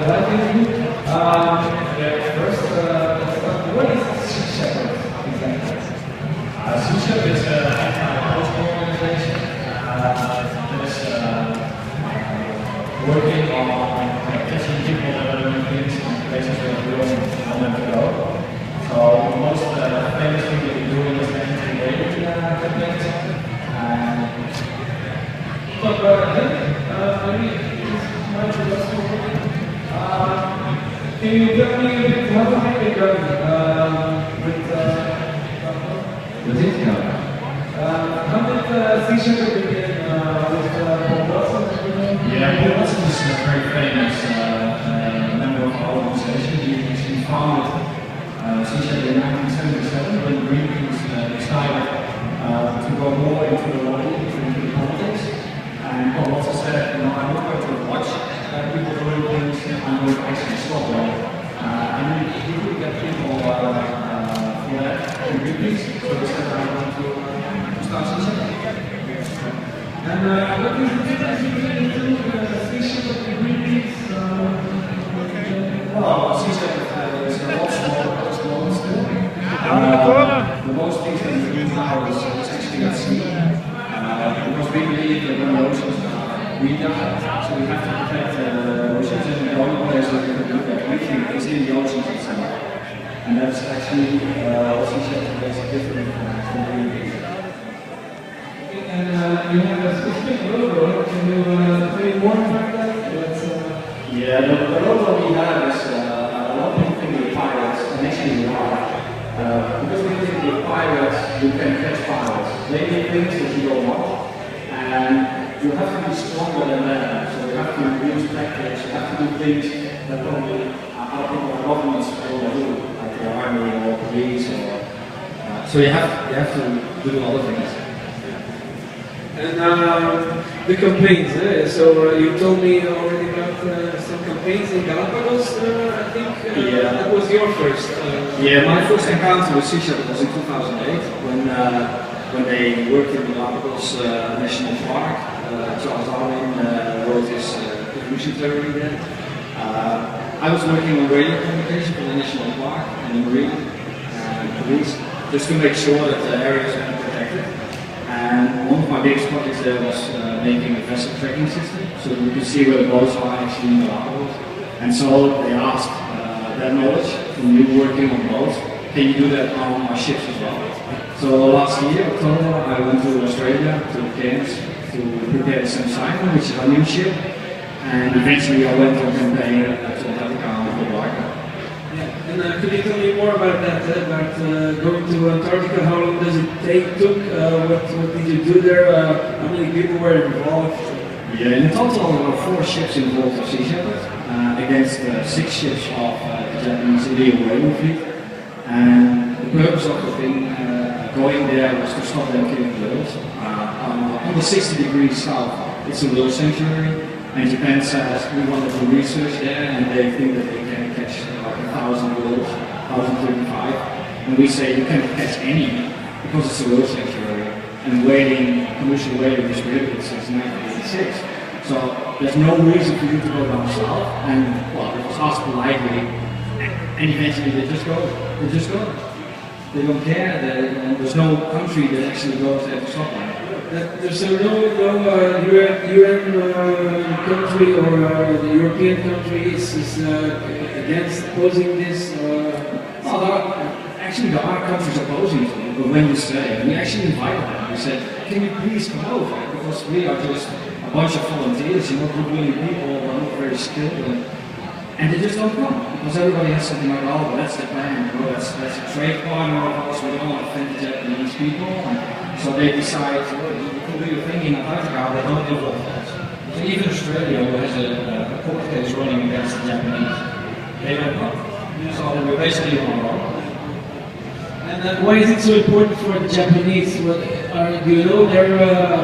inviting you. First, what is Sea Shepherd exactly? Sea Shepherd is an anti-postal organization that is working on catching people that are doing things in places where we don't want them to go. So most famous thing that we do is anti-rape campaigns. Talk about it. Maybe can you tell me a bit how have you done with it? How did Sea Shepherd begin with Paul Watson? Yeah, Paul Watson is a very famous member of our organization. He founded Sea Shepherd in 1977 when Greenpeace decided to go more into the lobby, into politics. And Paul Watson said, you know, I'm not going to watch people doing things, I'm going to actually stop them. And he could get people for that in Greenpeace, so he said, I want to start Sea Shepherd. And what is the difference between Sea Shepherd and Greenpeace? Well, Sea Shepherd is a lot smaller still. The most things that we do now is actually at sea. Because we believe that when the oceans we die, so we have to protect the oceans, and the only place that we can do that, we think, is in the oceans itself. And that's actually what Sea Shepherd is different from Greenpeace. And you have a specific logo. Can you tell me more about that? Yeah, the logo we have is a lot of people think we're pirates, and actually we are. Because we think with pirates, you can catch pirates. They do things that you don't want, and you have to be stronger than them. So you have to use tactics, you have to do things that probably other governments don't do, like the army or police. So you have to do other things. And the campaigns, so you told me already about some campaigns in Galapagos, I think yeah. That was your first. Yeah, my first encounter with Sea Shepherd was in 2008 when they worked in the Galapagos National Park. Charles Darwin wrote his evolution theory there. I was working on radio communication for the National Park and the Marine police, just to make sure that the areas were protected. And one of my biggest projects there was making a vessel tracking system, so that we could see where the boats are actually in the Galapagos. And so they asked their knowledge from you working on boats, can you do that on our ships as well? So last year, October, I went to Australia, to Cairns, to prepare the Sam Simon, which is our new ship. And eventually I went on campaign to Antarctica with the Barker. And could you tell me more about that, about going to Antarctica? How long does it took? What did you do there? How many people were involved? Yeah, in total there were 4 ships involved of Sea Shepherd against 6 ships of the Japanese illegal whaling fleet. And the purpose of the thing going there was to stop them killing whales. On the 60 degrees south, it's a whale sanctuary, and Japan says we want to do research there, and they think that they can catch like 1,000 whales, 1,035, and we say you can't catch any because it's a whale sanctuary, and whaling, commercial whaling is prohibited since 1986. So there's no reason for you to go down south, and well, it was asked politely, and eventually they just go. They just go. They don't care. There's no country that actually goes there to stop them. So no UN country or the European country is against opposing this? Actually, there are countries opposing it, but when you say, we actually invited them. We said, can you please come over? Because we are just a bunch of volunteers, you know, good willing people, we're not very skilled. And they just don't come, because everybody has something like, oh, that's the plan, you know, that's a trade partner of ours, we don't want to offend the Japanese people. And so they decide, well, you can do your thing in Antarctica, they don't involve us. So even Australia, who has a court case running against the Japanese, they don't come. So we're basically on our own. And why is it so important for the Japanese? Do you know their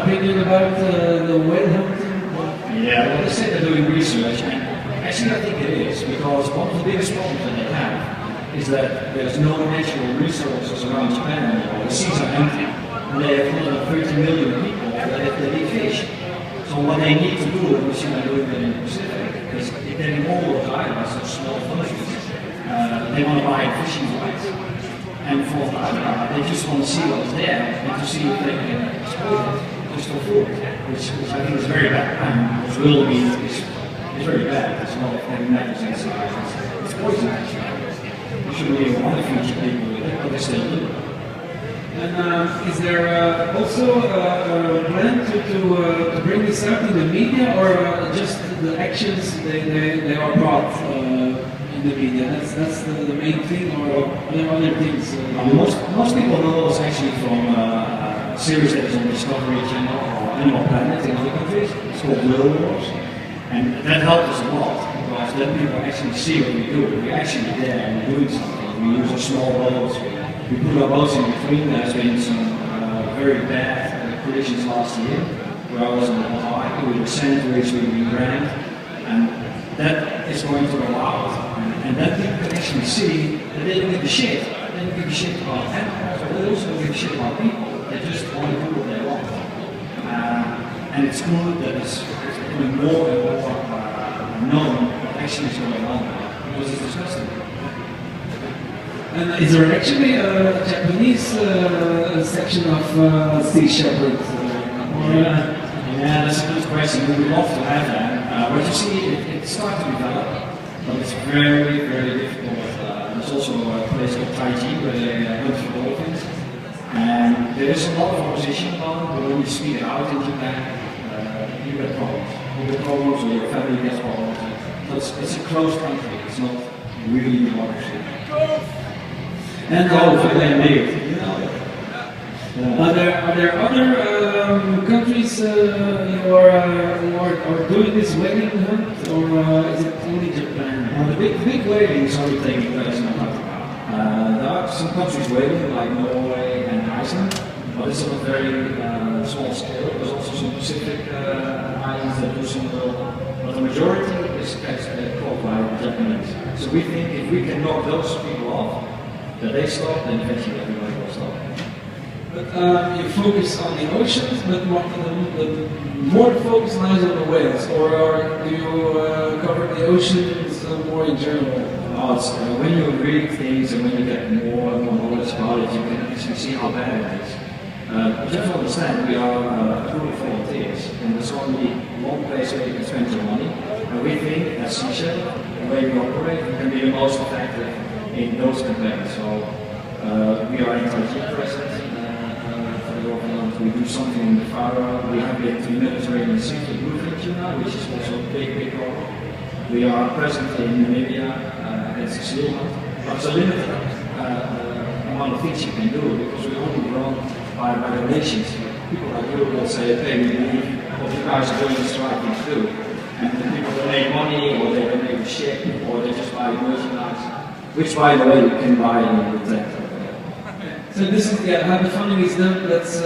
opinion about the whale hunting? Yeah, well, they say they're doing research. Actually, I think it is, because one of the biggest problems that they have is that there's no natural resources around Japan anymore. The seas are empty, and they have more than 30 million people that eat fish. So what they need to do, and we see them doing that in the Pacific, is getting all the time by such small countries. They want to buy fishing rights. And for they just want to see what's there and to see if they can exploit it just for food, which I think is very bad. Because real meat is very bad. It's not having nitrogen inside. It's poison actually. You shouldn't even want to feed people with it, but they still do. And is there also a plan to bring this out in the media, or just the actions they are brought in the media? That's the main thing, or are there other things? Most people know us actually from a series that is on Discovery Channel or Animal Planet in other countries. It's called Groezrock, and that helped us a lot because then people actually see what we do. We're actually there and we're doing something. We use a small boats. We put our boats in between. There's been some very bad collisions last year where I was on the high with the sandwich with the brand, and that is going to go out. And then people can actually see that they don't give a shit. They don't give a shit about animals, but they also don't give a shit about people. They just want to do what they want. And it's good that it's becoming more and more known what actually is going on because it's disgusting. And is there actually a Japanese section of Sea Shepherd? Yeah, that's a good question. We would love to have that. But you see, it starts to develop, but it's very, very difficult. There's also a place called Taiji where they hunt for dolphins. And there is a lot of opposition about it, but when you speak it out in Japan, you get problems. You get problems, or your family gets problems. It's a closed country, it's not really democracy. And you know. Are there other countries who are doing this whaling hunt, or is it only Japan? The big whaling is only taking place in Antarctica. There are some countries whaling, like Norway and Iceland, but it's on a very small scale. There's also some Pacific islands that do some but the majority is caught by the Japanese. So we think if we can knock those people off, that they stop, then eventually everybody will stop. But you focus on the oceans, but more focus lies on the whales, or do you cover the oceans more in general? When you read things and when you get more and more knowledge about it, you can actually see how bad it is. You have to understand, we are a group of volunteers, and there's only one place where you can spend your money. And we think, as Sea Shepherd, the way we operate, we can be the most effective in those campaigns. So we are in Taiji present for the government. We do something in the Faroe. We have been to the Mediterranean Sea for bluefin tuna, which is also a big problem. We are present in Namibia against the seal hunt. But it's a limited amount of things you can do because we only run by donations. People like you will say, okay, we believe what you guys are doing is the right thing to do. And the people donate money, or they donate a ship, or they just buy merchandise. Which, by the way, you can buy in the tent. So this is how the funding is done. That's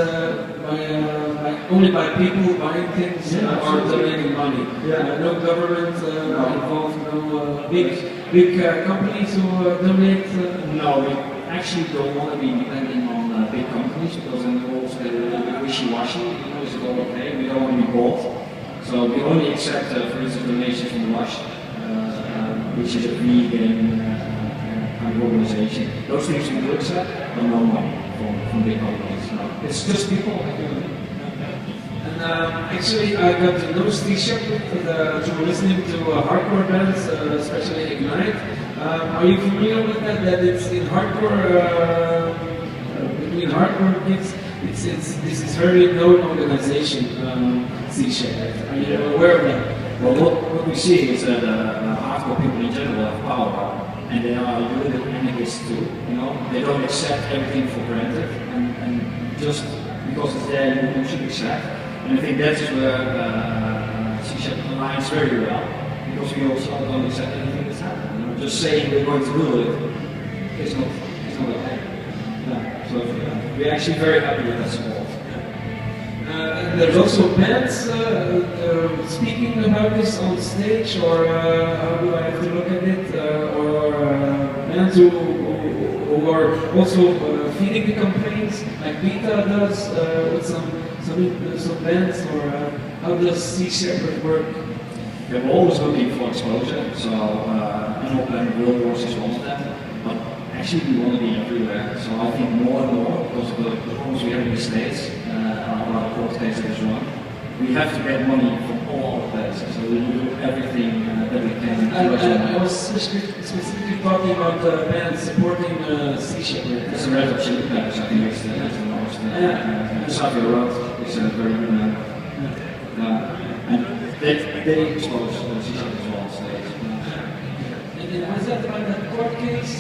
only by people buying things or donating money. No government involved. No big companies who donate. No, we actually don't want to be depending on big companies because then we also get a little bit wishy-washy. You know, is it all okay? We don't want to be bought. So we only accept, for instance, donations from Rush, which is a vegan organization. Those things we do accept, but no money from big companies. No. It's just people. And actually, I got to know Sea Shepherd through listening to hardcore bands, especially Ignite. Are you familiar with that? That it's in hardcore, between hardcore gigs, this is very known organization, Sea Shepherd. Are you aware of that? Well, what we see is that hardcore people in general have power. And they are a little bit anarchists too, you know. They don't accept everything for granted, and just because it's there, you should accept. And I think that's where Sea Shepherd aligns very well, because we also don't accept anything that's happening. You know, just saying we're going to do it, it's not okay. Yeah. So we're actually very happy with that support. And there's also bands speaking about this on stage, or how do I have to look at it? Or bands who are also feeding the campaigns, like Beta does with some bands, or how does Sea Shepherd work? They were always looking for exposure, so Animal Planet World Wars is one of them. But actually, we want to be everywhere. So I think more and more, because of the problems we have in the States, our court cases as well, we have to get money from all places. So we do everything that we can. I was specifically talking about bands supporting Sea Shepherd. It's a Red Hot Chili Peppers, I think that's the most. Savio Road is a very good and they expose Sea Shepherd as well on stage. And was that about that court case?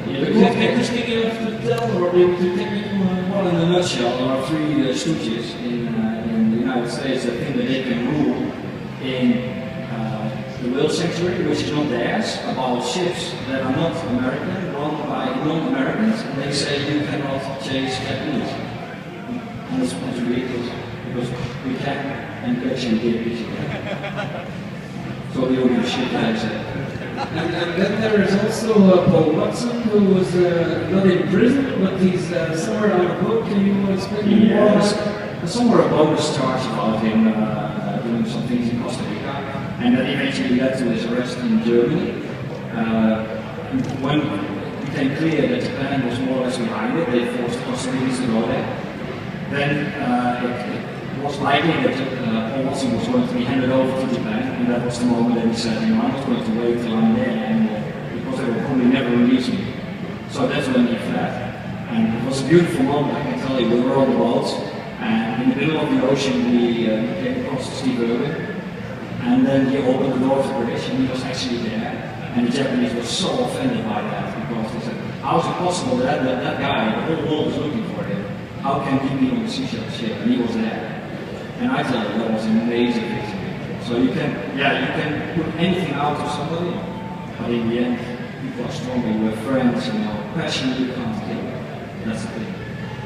The court case big enough to tell, or maybe to technical? Well, in a nutshell, there are three stooges in the United States that think that they can rule in the whale sanctuary, which is not theirs, about ships that are not American, run by non-Americans, and they say you cannot chase Japanese. And that's ridiculous, because we can, and actually did. So we don't give a shit what I say. And then there is also Paul Watson, who was not in prison, but he's somewhere on a boat. Can you explain more? There's somewhere a bonus charge about him doing some things in Costa Rica, and that eventually led to his arrest in Germany. When it became clear that Japan was more or less behind it, they forced Costa Ricans to go there. Then it was likely that Paul Watson was going to be handed over to Japan, and that was the moment that he said, you know, I'm not going to wait till I'm there anymore, because they will probably never release me. So that's when he fled. And it was a beautiful moment, I can tell you. We were on the boat, and in the middle of the ocean we came across to Steve Irwin, and then he opened the door of the bridge, and he was actually there. And the Japanese were so offended by that, because they said, how is it possible that that guy, the whole world is looking for him, how can he be on the Sea Shepherd ship? And he was there. And I tell you, that was an amazing victory. So you can put anything out of somebody, but in the end, people are stronger, you have friends, you know, passion you can't kill. That's the thing.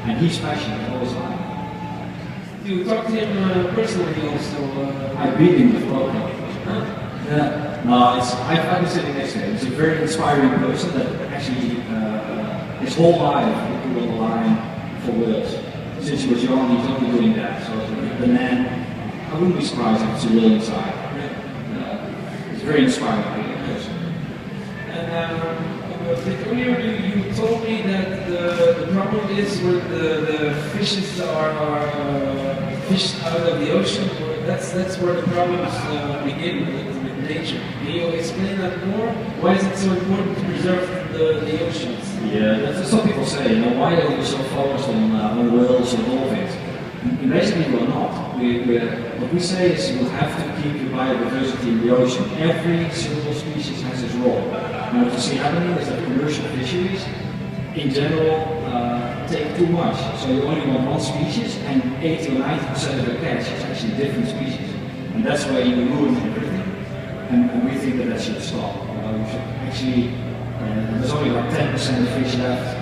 And he's passionate all the time. You talked to him personally also? I beat him with poker. Yeah. No, I've been sitting next to him. He's a very inspiring person that actually his whole life he put on the line for whales. Since he was young, he's only doing that. So the man, I wouldn't be surprised if it's a real inside. He's a very inspiring person. And earlier you told me that the problem is when the fishes are fished out of the ocean. That's where the problems begin with nature. Can you explain that more? Why is it so important to preserve the oceans? Yeah, that's some people say, you know, why are you so focused on whales or dolphins? And basically we're not. What we say is you have to keep your biodiversity in the ocean. Every single species has its role. And what you see happening is that commercial fisheries, in general, take too much. So you only want one species, and 80 or 90% of the catch is actually different species. And that's why you ruin everything. And we think that should stop. You should actually, there's only like 10% of fish left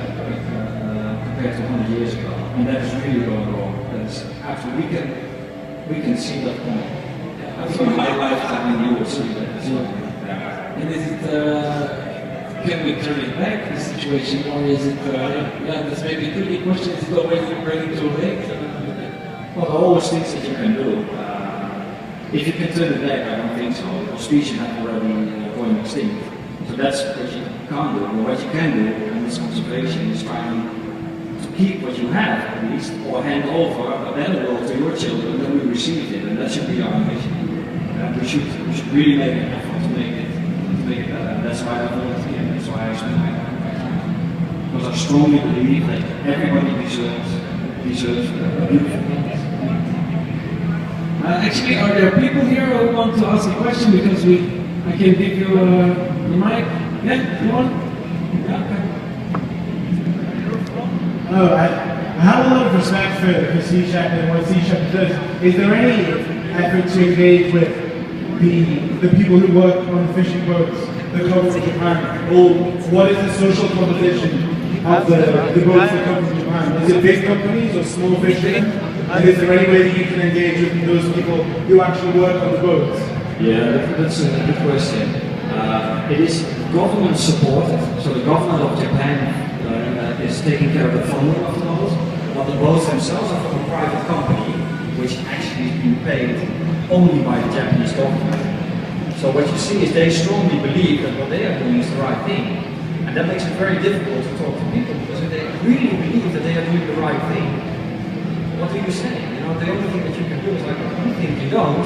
compared to 100 years ago. And that is really going wrong. After we can see that point. I think in my lifetime you will see that. And is it, can we turn it back, the situation, or is it, that's maybe a tricky question, is it already too late? Well, there are always things that you can do. If you can turn it back, I don't think so. Because species have already gone extinct. So that's what you can't do. But what you can do, and this conservation, is trying to keep what you have, at least, or hand over a better world to your children than we received it. And that should be our mission. We should really make an effort to make it better. And that's why I volunteer. That's why I spend my time. Because I strongly believe that everybody deserves a beautiful place. Actually, are there people here who want to ask a question? Because I can give you the mic. Yeah, you want? Yeah, okay. Oh, I have a lot of respect for Sea Shepherd and what Sea Shepherd does. Is there any effort to engage with the people who work on the fishing boats that come from Japan? Or what is the social composition of the boats that come from Japan? Is it big companies or small fishermen? And is there any way that you can engage with those people who actually work on the boats? Yeah, that's a good question. It is government supported, so the government of Japan is taking care of the funding of the boats, but the boats themselves are from a private company, which actually is being paid only by the Japanese government. So what you see is they strongly believe that what they are doing is the right thing. And that makes it very difficult to talk to people, because if they really believe that they are doing the right thing, what do you say? You know, the only thing that you can do is like, you think you don't,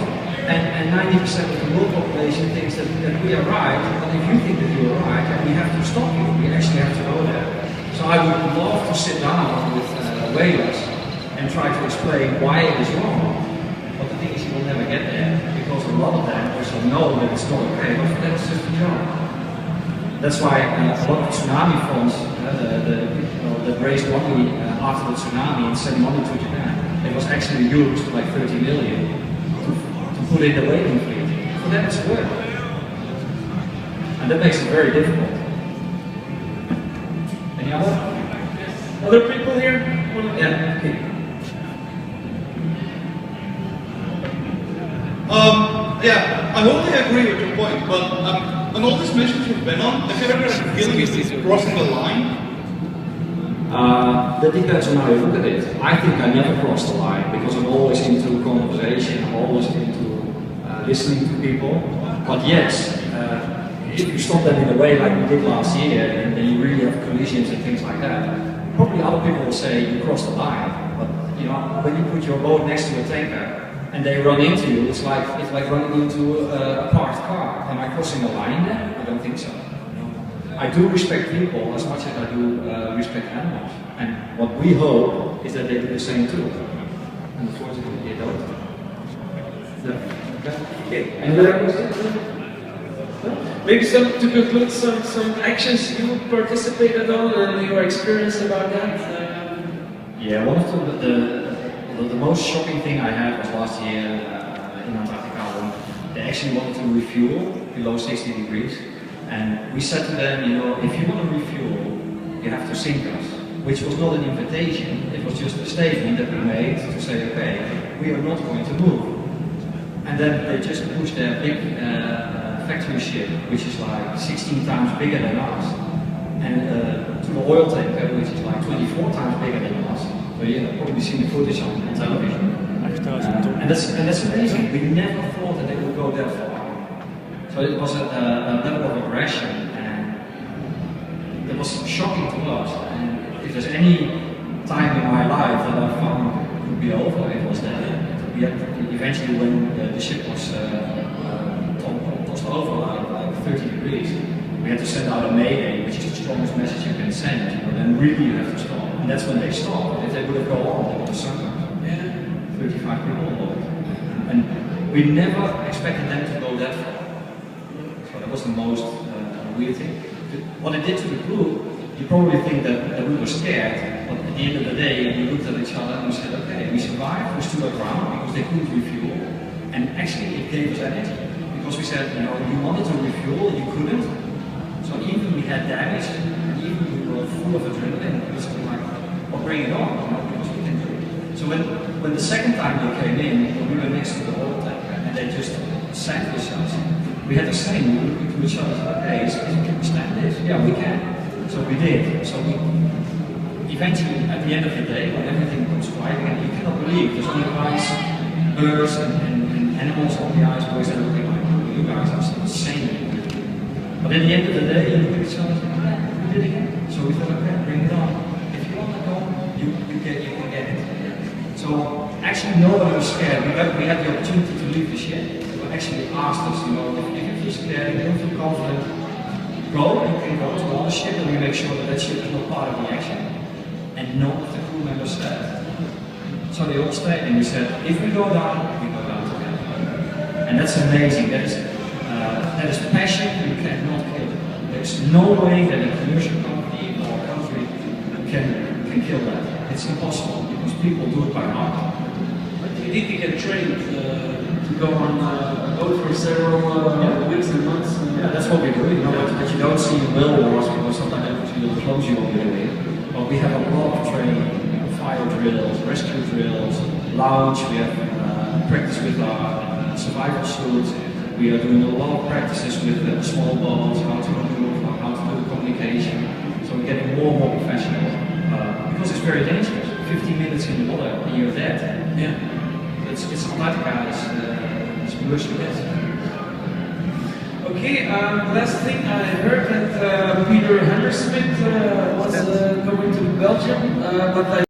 and 90% of the world population thinks that we are right, but if you think that you are right, then we have to stop you. We actually have to go there. So I would love to sit down with whalers and try to explain why it is wrong. But the thing is, you will never get there, because a lot of them also know that it's not okay, but for them it's just a job. That's why a lot of tsunami funds that raised money after the tsunami and sent money to Japan, it was actually used like 30 million to put in the whaling fleet. For them it's work. And that makes it very difficult. Any other? Other people here? Yeah. Okay. Yeah, I totally agree with your point, but on all these missions you've been on, have you ever had a feeling of crossing the line? That depends on how you look at it. I think I never crossed the line, because I'm always into conversation, I'm always into listening to people. But yes, if you stop them in a way like we did last year, and then you really have collisions and things like that, probably other people will say you crossed the line. But you know, when you put your boat next to a tanker and they run into you, it's like running into a parked car. Am I crossing the line there? I don't think so. I do respect people as much as I do respect animals. And what we hope is that they do the same too. And unfortunately they don't. Okay. And maybe to conclude some actions you participated on and your experience about that? Yeah, one of the most shocking thing I had was last year in Antarctica when they actually wanted to refuel below 60 degrees. And we said to them, you know, if you want to refuel, you have to sink us. Which was not an invitation, it was just a statement that we made to say, okay, we are not going to move. And then they just pushed their big factory ship, which is like 16 times bigger than us, and to the oil tanker, which is like 24 times bigger than us. So you've probably seen the footage on television. And that's amazing. We never thought that they would go that far. So it was a level of aggression, and it was shocking to us. And if there's any time in my life that I found could be over, it was that. Eventually, when the ship was tossed over like 30 degrees, we had to send out a mayday, which is the strongest message you can send. You know, then really you have to stop. And that's when they stopped. If they would have gone on, they would have sunk us. 35 people on board. And we never expected them to go that far. So that was the most weird thing. What it did to the crew, you probably think that we were scared, but at the end of the day, we looked at each other and we said, okay, we survived, we stood our ground because they couldn't refuel. And actually it gave us energy. Because we said, you know, you wanted to refuel, you couldn't. So even we had damage, and even we were full of adrenaline, it was like, well, bring it on, you know, because we can do it. So when the second time they came in, we were next to the oil tanker, and they just sandwiched us. We had the same, we were looking to each other, okay, can we stand this? Yeah, we can. So we did. So we eventually, at the end of the day, when everything was quiet again, you cannot believe there's only ice, birds, and animals on the ice, boys are looking like, you guys are insane. But at the end of the day, you look at each other and say, okay, we did it again. So we thought, okay, bring it on. If you want to go, you can get it. So actually nobody was scared. We had the opportunity to leave the ship. They actually asked us, you know, if you feel scared, you don't feel confident, go, you can go to another ship and we make sure that that ship is not part of the action. And none of the crew members said. So they all stayed and we said, if we go down, we go down together. And that's amazing. That is passion you cannot kill. There's no way that a commercial company or a country can kill that. It's impossible because people do it by heart. But you need to get trained to go on a boat for several weeks and months. Yeah, that's what we do. You know, but you don't see in World Wars because sometimes they will close you on the way. But we have a lot of training, fire drills, rescue drills, lounge. We have practice with our survival suits. We are doing a lot of practices with small boats, how to maneuver, how to do the communication. So we're getting more and more professional because it's very dangerous. 15 minutes in the water and you're dead. Yeah. It's Antarctica, it's merciless. Okay, last thing I heard that Peter Hammersmith was going to Belgium, but I